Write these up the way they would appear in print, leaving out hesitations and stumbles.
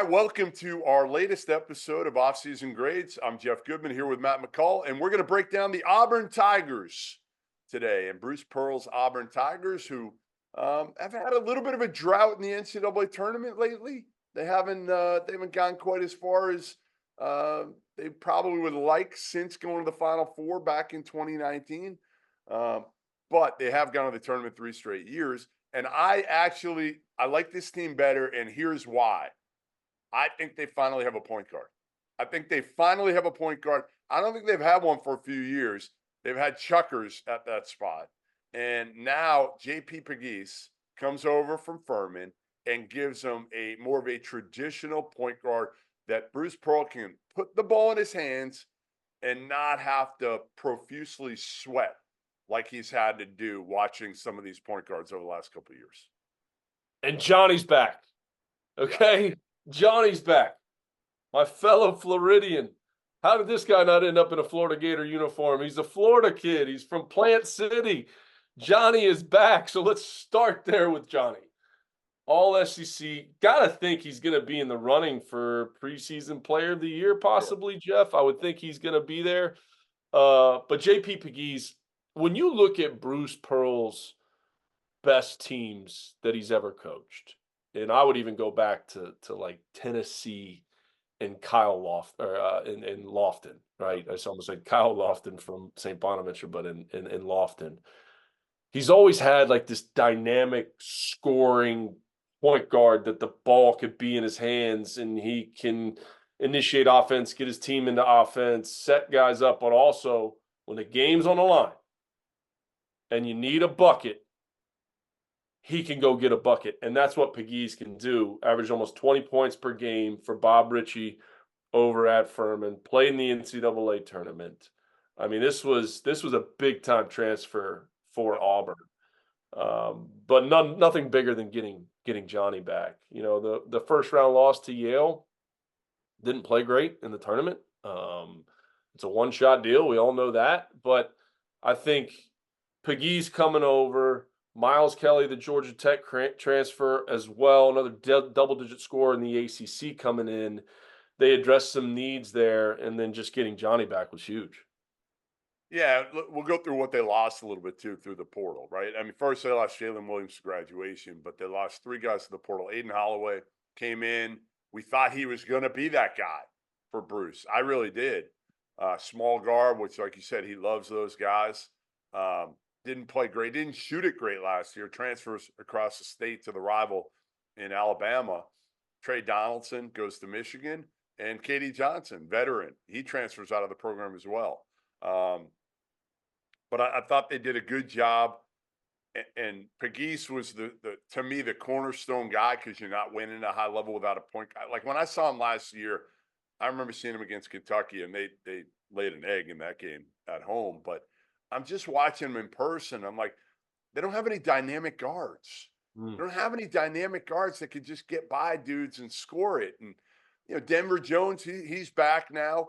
right, welcome to our latest episode of Offseason Grades. I'm Jeff Goodman here with Matt McCall, and we're going to break down the Auburn Tigers today. And Bruce Pearl's Auburn Tigers, who have had a little bit of a drought in the NCAA tournament lately. They haven't gone quite as far as they probably would like since going to the Final Four back in 2019. But they have gone to the tournament 3 straight years. And I like this team better, and here's why. I think they finally have a point guard. I don't think they've had one for a few years. They've had chuckers at that spot. And now JP Pegues comes over from Furman and gives them more of a traditional point guard that Bruce Pearl can put the ball in his hands and not have to profusely sweat like he's had to do watching some of these point guards over the last couple of years. And Johnny's back. Okay? Yeah. Johnny's back. My fellow Floridian. How did this guy not end up in a Florida Gator uniform? He's a Florida kid. He's from Plant City. Johnny is back. So let's start there with Johnny. All SEC. Got to think he's going to be in the running for preseason player of the year, possibly, yeah. Jeff. I would think he's going to be there. But JP Pegues, when you look at Bruce Pearl's best teams that he's ever coached, and I would even go back to like Tennessee and Kyle Lofton, in Lofton, right? I almost said Kyle Lofton from St. Bonaventure, but in Lofton. He's always had like this dynamic scoring point guard that the ball could be in his hands and he can initiate offense, get his team into offense, set guys up, but also when the game's on the line and you need a bucket, he can go get a bucket. And that's what Pegues can do. Averaged almost 20 points per game for Bob Ritchie over at Furman. Played in the NCAA tournament. I mean, this was a big-time transfer for Auburn. But nothing bigger than getting Johnny back. You know, the first-round loss to Yale didn't play great in the tournament. It's a one-shot deal. We all know that. But I think Pegues coming over, Miles Kelly, the Georgia Tech transfer as well, another double-digit scorer in the ACC coming in. They addressed some needs there, and then just getting Johnny back was huge. Yeah, we'll go through what they lost a little bit, too, through the portal, right? I mean, first they lost Jalen Williams to graduation, but they lost 3 guys to the portal. Aiden Holloway came in. We thought he was going to be that guy for Bruce. I really did. Small guard, which, like you said, he loves those guys. Didn't play great, didn't shoot it great last year. Transfers across the state to the rival in Alabama. Trey Donaldson goes to Michigan, and Katie Johnson, veteran, he transfers out of the program as well. But I thought they did a good job, and Pegues was to me the cornerstone guy because you're not winning at a high level without a point guy. Like when I saw him last year, I remember seeing him against Kentucky, and they laid an egg in that game at home, but I'm just watching them in person. I'm like, they don't have any dynamic guards. They don't have any dynamic guards that could just get by dudes and score it. And, you know, Denver Jones, he's back now,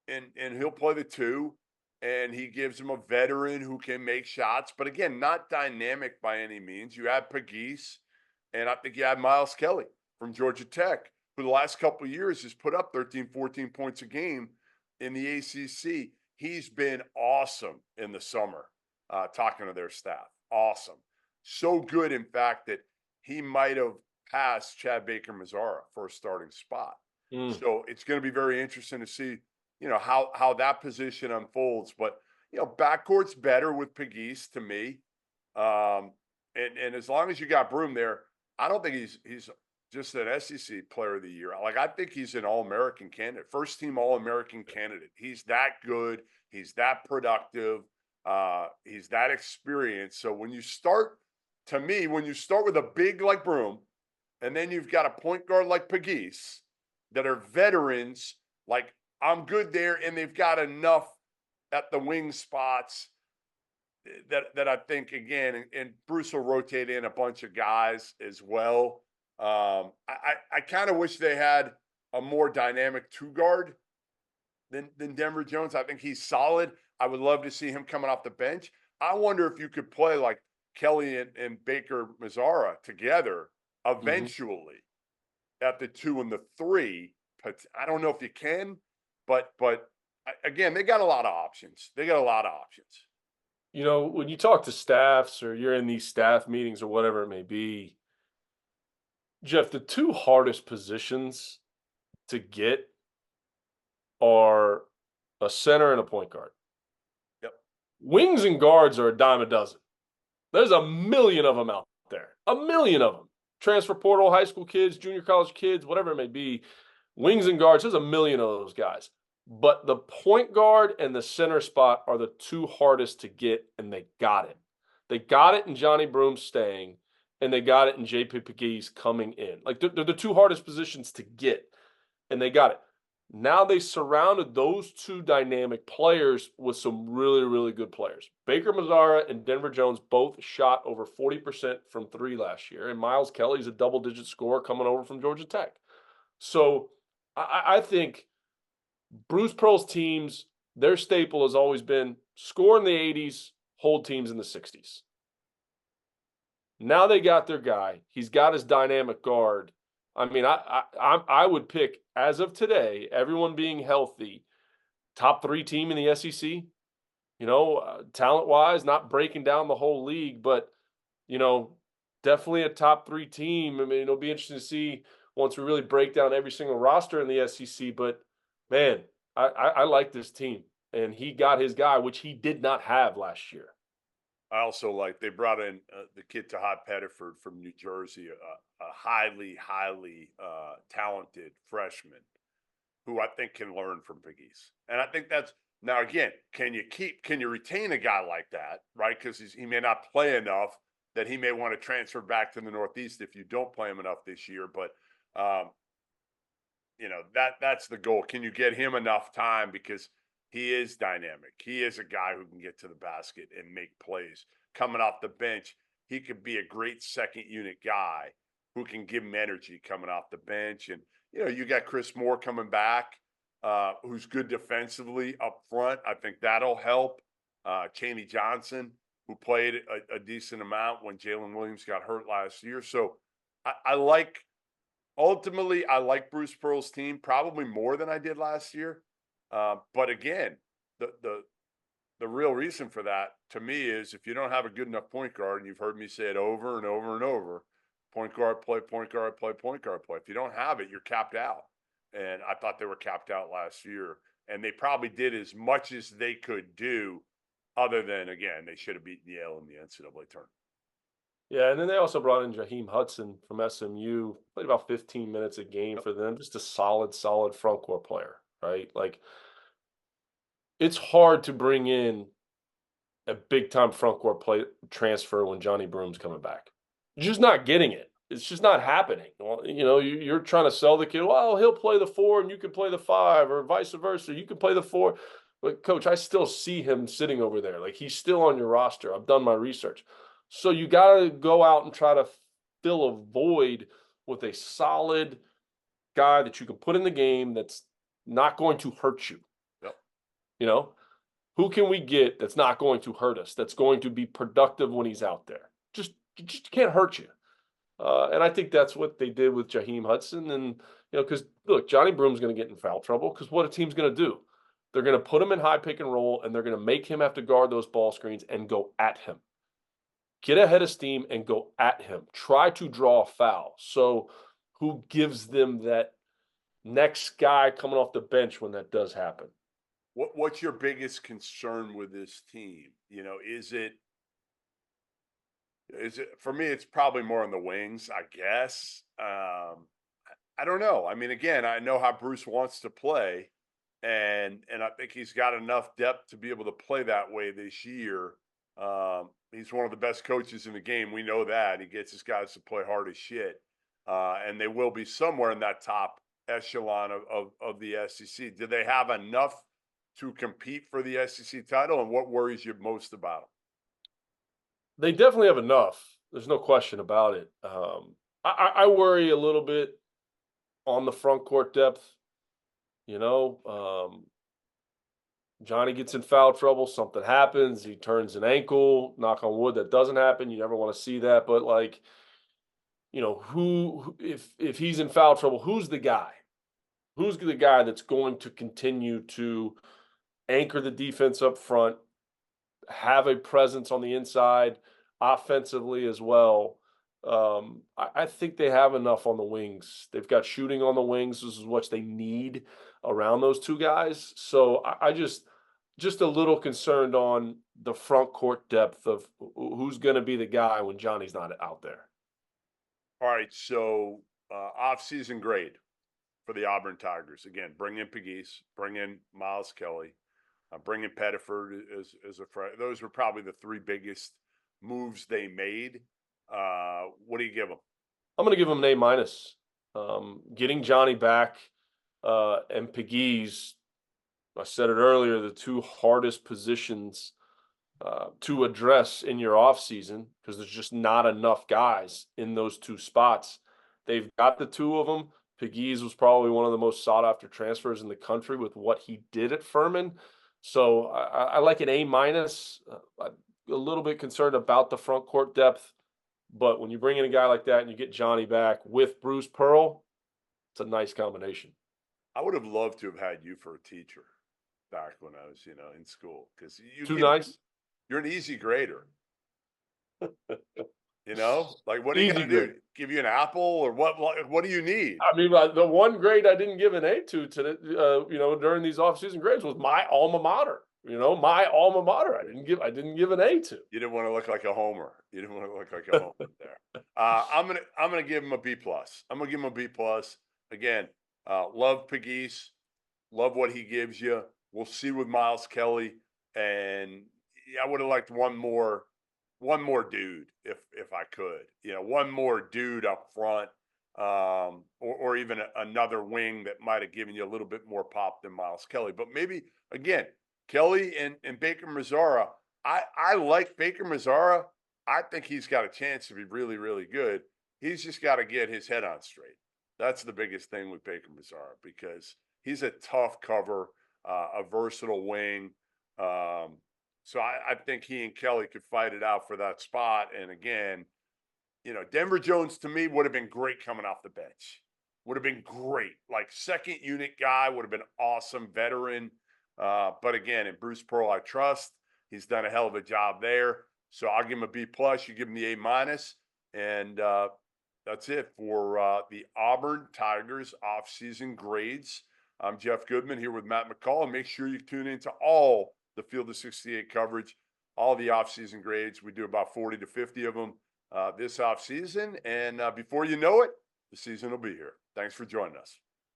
and he'll play the 2, and he gives him a veteran who can make shots. But, again, not dynamic by any means. You have Pegues, and I think you have Miles Kelly from Georgia Tech, who the last couple of years has put up 13, 14 points a game in the ACC. He's been awesome in the summer, talking to their staff. Awesome. So good, in fact, that he might have passed Chad Baker-Mazara for a starting spot. So it's going to be very interesting to see, you know, how that position unfolds. But, you know, backcourt's better with Pegues to me. And as long as you got Broome there, I don't think he's just an SEC player of the year. Like, I think he's an All-American candidate, first-team All-American candidate. He's that good. He's that productive. He's that experienced. So when you start with a big like Broome, and then you've got a point guard like Pegues that are veterans, like I'm good there, and they've got enough at the wing spots that I think, again, and Bruce will rotate in a bunch of guys as well. I kind of wish they had a more dynamic 2-guard than Denver Jones. I think he's solid. I would love to see him coming off the bench. I wonder if you could play like Kelly and Baker Mazara together eventually. at the 2 and the 3. But I don't know if you can, but again, they got a lot of options. They got a lot of options. You know, when you talk to staffs or you're in these staff meetings or whatever it may be, Jeff, the two hardest positions to get are a center and a point guard. Yep. Wings and guards are a dime a dozen. There's a million of them out there. A million of them. Transfer portal, high school kids, junior college kids, whatever it may be. Wings and guards, there's a million of those guys. But the point guard and the center spot are the two hardest to get, and they got it. They got it in Johnny Broome staying, and they got it in JP Pegues coming in. Like, they're the two hardest positions to get, and they got it. Now they surrounded those two dynamic players with some really, really good players. Baker Mazzara and Denver Jones both shot over 40% from three last year, and Miles Kelly's a double-digit scorer coming over from Georgia Tech. So I think Bruce Pearl's teams, their staple has always been score in the 80s, hold teams in the 60s. Now they got their guy. He's got his dynamic guard. I mean, I would pick, as of today, everyone being healthy, top 3 team in the SEC. You know, talent-wise, not breaking down the whole league, but, you know, definitely a top 3 team. I mean, it'll be interesting to see once we really break down every single roster in the SEC. But, man, I like this team. And he got his guy, which he did not have last year. I also like they brought in the kid Todd Pettiford from New Jersey, a highly talented freshman who I think can learn from Pegues. And I think that's now again, can you retain a guy like that, right? Because he may not play enough that he may want to transfer back to the Northeast if you don't play him enough this year. But you know, that's the goal. Can you get him enough time because he is dynamic. He is a guy who can get to the basket and make plays. Coming off the bench, he could be a great second unit guy who can give him energy coming off the bench. And, you know, you got Chris Moore coming back, who's good defensively up front. I think that'll help. Chaney Johnson, who played a decent amount when Jalen Williams got hurt last year. So ultimately, I like Bruce Pearl's team probably more than I did last year. But again, the real reason for that to me is if you don't have a good enough point guard, and you've heard me say it over and over and over, point guard play, point guard play, point guard play. If you don't have it, you're capped out. And I thought they were capped out last year. And they probably did as much as they could do, other than, again, they should have beaten Yale in the NCAA tournament. Yeah, and then they also brought in Jaheim Hudson from SMU, played about 15 minutes a game for them, just a solid front court player, right? Like, it's hard to bring in a big-time front court play transfer when Johnny Broome's coming back. You're just not getting it. It's just not happening. Well, you know, you're trying to sell the kid, well, he'll play the 4 and you can play the 5, or vice versa. You can play the 4. But, Coach, I still see him sitting over there. Like, he's still on your roster. I've done my research. So you got to go out and try to fill a void with a solid guy that you can put in the game that's not going to hurt you. Yep. You know, who can we get that's not going to hurt us, that's going to be productive when he's out there? Just can't hurt you. And I think that's what they did with Jaheim Hudson. And, you know, because, look, Johnny Broome's going to get in foul trouble because what a team's going to do? They're going to put him in high pick and roll, and they're going to make him have to guard those ball screens and go at him. Get ahead of steam and go at him. Try to draw a foul. So who gives them that next guy coming off the bench when that does happen? What's your biggest concern with this team? You know, is it for me? It's probably more on the wings, I guess. I don't know. I mean, again, I know how Bruce wants to play, and I think he's got enough depth to be able to play that way this year. He's one of the best coaches in the game. We know that. He gets his guys to play hard as shit, and they will be somewhere in that top echelon of the SEC. Do they have enough to compete for the SEC title, and what worries you most about them? They definitely have enough. There's no question about it. I worry a little bit on the front court depth. You know, Johnny gets in foul trouble, something happens, he turns an ankle, knock on wood, that doesn't happen. You never want to see that. But, like, if he's in foul trouble, who's the guy? Who's the guy that's going to continue to anchor the defense up front, have a presence on the inside offensively as well? I think they have enough on the wings. They've got shooting on the wings. This is what they need around those two guys. So I just a little concerned on the front court depth of who's going to be the guy when Johnny's not out there. All right, so off-season grade for the Auburn Tigers. Again, bring in Pegues, bring in Miles Kelly, bring in Pettiford as a friend. Those were probably the three biggest moves they made. What do you give them? I'm going to give him an A minus. Getting Johnny back and Pegues, I said it earlier, the two hardest positions to address in your offseason because there's just not enough guys in those two spots. They've got the two of them. Pegues was probably one of the most sought after transfers in the country with what he did at Furman. So I like an A minus. I'm a little bit concerned about the front court depth. But when you bring in a guy like that and you get Johnny back with Bruce Pearl, it's a nice combination. I would have loved to have had you for a teacher back when I was, in school because Nice. You're an easy grader. Like what are you Easy gonna do? grade. Give you an apple or what? What do you need? I mean, the one grade I didn't give an A to during these off-season grades was my alma mater. My alma mater. I didn't give an A to. You didn't want to look like a homer. You didn't want to look like a homer there. I'm gonna give him a B plus. I'm gonna give him a B plus. Again, love Pegues, love what he gives you. We'll see with Miles Kelly, and I would have liked one more dude if I could. One more dude up front, or even another wing that might have given you a little bit more pop than Miles Kelly. But maybe again, Kelly and Baker Mazzara. I like Baker Mazzara. I think he's got a chance to be really, really good. He's just got to get his head on straight. That's the biggest thing with Baker Mazzara because he's a tough cover, a versatile wing. So I think he and Kelly could fight it out for that spot. And again, Denver Jones to me would have been great coming off the bench. Would have been great. Like second unit guy would have been awesome, veteran. But again, in Bruce Pearl, I trust. He's done a hell of a job there. So I'll give him a B plus. You give him the A minus. And that's it for the Auburn Tigers offseason grades. I'm Jeff Goodman here with Matt McCall. And make sure you tune into all the Field of 68 coverage, all the offseason grades. We do about 40 to 50 of them this offseason. And before you know it, the season will be here. Thanks for joining us.